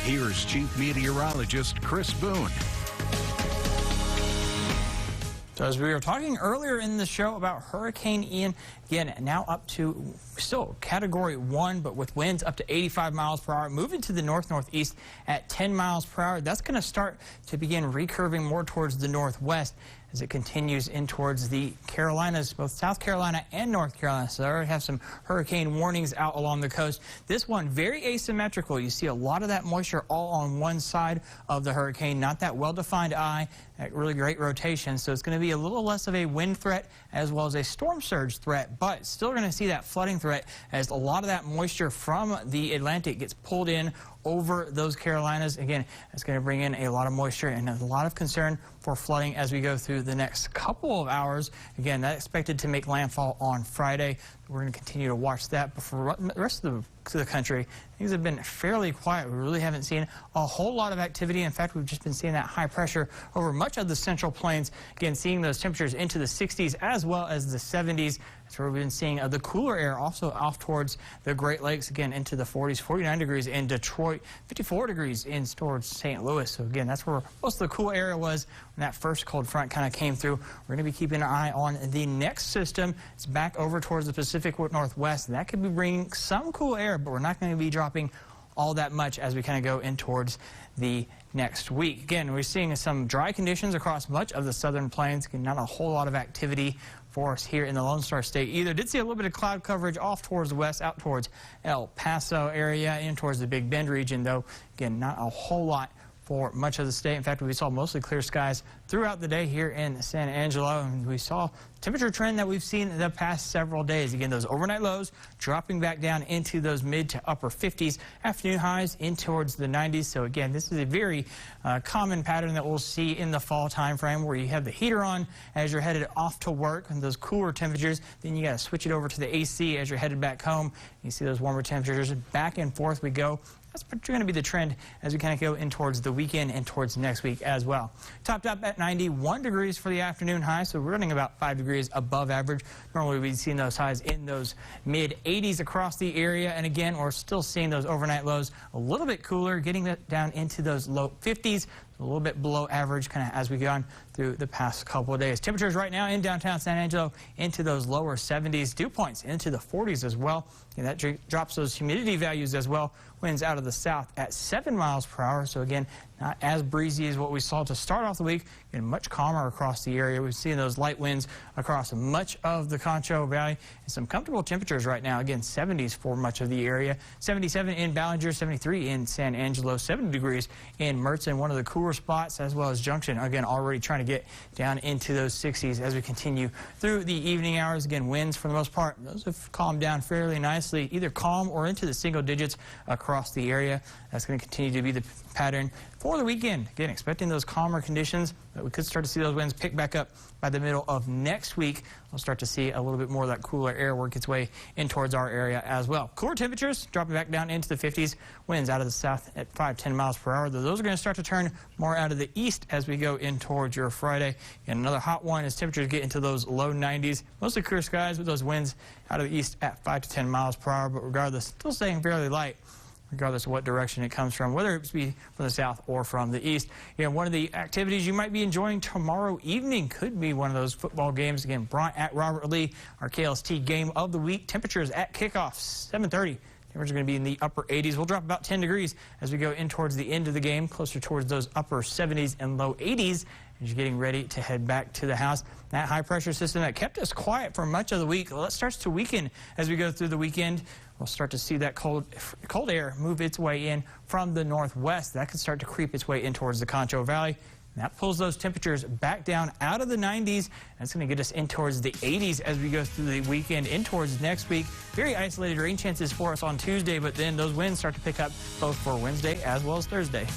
Here's Chief Meteorologist Chris Boone. So as we were talking earlier in the show about Hurricane Ian, again, now up to still Category 1, but with winds up to 85 miles per hour, moving to the north-northeast at 10 miles per hour. That's going to start to begin recurving more towards the northwest as it continues in towards the Carolinas, both South Carolina and North Carolina. So they already have some hurricane warnings out along the coast. This one, very asymmetrical. You see a lot of that moisture all on one side of the hurricane, not that well-defined eye, at really great rotation. So it's going to be a little less of a wind threat as well as a storm surge threat, but still going to see that flooding threat as a lot of that moisture from the Atlantic gets pulled in over those Carolinas. Again, it's going to bring in a lot of moisture and a lot of concern for flooding as we go through the next couple of hours. Again, that's expected to make landfall on Friday. We're going to continue to watch that. But for the rest of the country, things have been fairly quiet. We really haven't seen a whole lot of activity. In fact, we've just been seeing that high pressure over much of the central plains. Again, seeing those temperatures into the 60s as well as the 70s. That's where we've been seeing the cooler air also off towards the Great Lakes, again, into the 40s, 49 degrees in Detroit, 54 degrees in towards St. Louis. So, again, that's where most of the cool area was when that first cold front kind of came through. We're going to be keeping an eye on the next system. It's back over towards the Pacific Northwest. That could be bringing some cool air, but we're not going to be dropping all that much as we kind of go in towards the next week. Again, we're seeing some dry conditions across much of the southern plains. Again, not a whole lot of activity for us here in the Lone Star State either. Did see a little bit of cloud coverage off towards the west, out towards El Paso area, in towards the Big Bend region, though. Again, not a whole lot for much of the state. In fact, we saw mostly clear skies throughout the day here in San Angelo, and we saw temperature trend that we've seen the past several days. Again, those overnight lows dropping back down into those mid to upper 50s, afternoon highs in towards the 90s. So again, this is a very common pattern that we'll see in the fall time frame, where you have the heater on as you're headed off to work and those cooler temperatures. Then you got to switch it over to the AC as you're headed back home. You see those warmer temperatures. Back and forth we go. That's going to be the trend as we kind of go in towards the weekend and towards next week as well. Topped up at 91 degrees for the afternoon high, so we're running about 5 degrees above average. Normally we'd see those highs in those mid 80s across the area, and again, we're still seeing those overnight lows a little bit cooler, getting that down into those low 50s. A little bit below average kind of as we go on through the past couple of days. Temperatures right now in downtown San Angelo into those lower 70s, dew points into the 40s as well. And that drops those humidity values as well. Winds out of the south at 7 miles per hour. So again, not as breezy as what we saw to start off the week, and much calmer across the area. We've seen those light winds across much of the Concho Valley, and some comfortable temperatures right now. Again, 70s for much of the area. 77 in Ballinger, 73 in San Angelo, 70 degrees in Mertzen, one of the cooler spots, as well as Junction. Again, already trying to get down into those 60s as we continue through the evening hours. Again, winds for the most part, those have calmed down fairly nicely, either calm or into the single digits across the area. That's going to continue to be the pattern for the weekend. Again, expecting those calmer conditions, but we could start to see those winds pick back up by the middle of next week. We'll start to see a little bit more of that cooler air work its way in towards our area as well. Cooler temperatures dropping back down into the 50s. Winds out of the south at 5-10 miles per hour. Those are going to start to turn more out of the east as we go in towards your Friday. And another hot one as temperatures get into those low 90s. Mostly clear skies with those winds out of the east at 5 to 10 miles per hour. But regardless, still staying fairly light, regardless of what direction it comes from, whether it be from the south or from the east. Again, one of the activities you might be enjoying tomorrow evening could be one of those football games. Again, Bryant at Robert Lee, our KLST game of the week. Temperatures at kickoff, 7:30. Temperatures are going to be in the upper 80s. We'll drop about 10 degrees as we go in towards the end of the game, closer towards those upper 70s and low 80s as you're getting ready to head back to the house. That high pressure system that kept us quiet for much of the week, well, it starts to weaken as we go through the weekend. We'll start to see that cold air move its way in from the northwest. That could start to creep its way in towards the Concho Valley. And that pulls those temperatures back down out of the 90s. That's going to get us in towards the 80s as we go through the weekend, in towards next week. Very isolated rain chances for us on Tuesday, but then those winds start to pick up both for Wednesday as well as Thursday.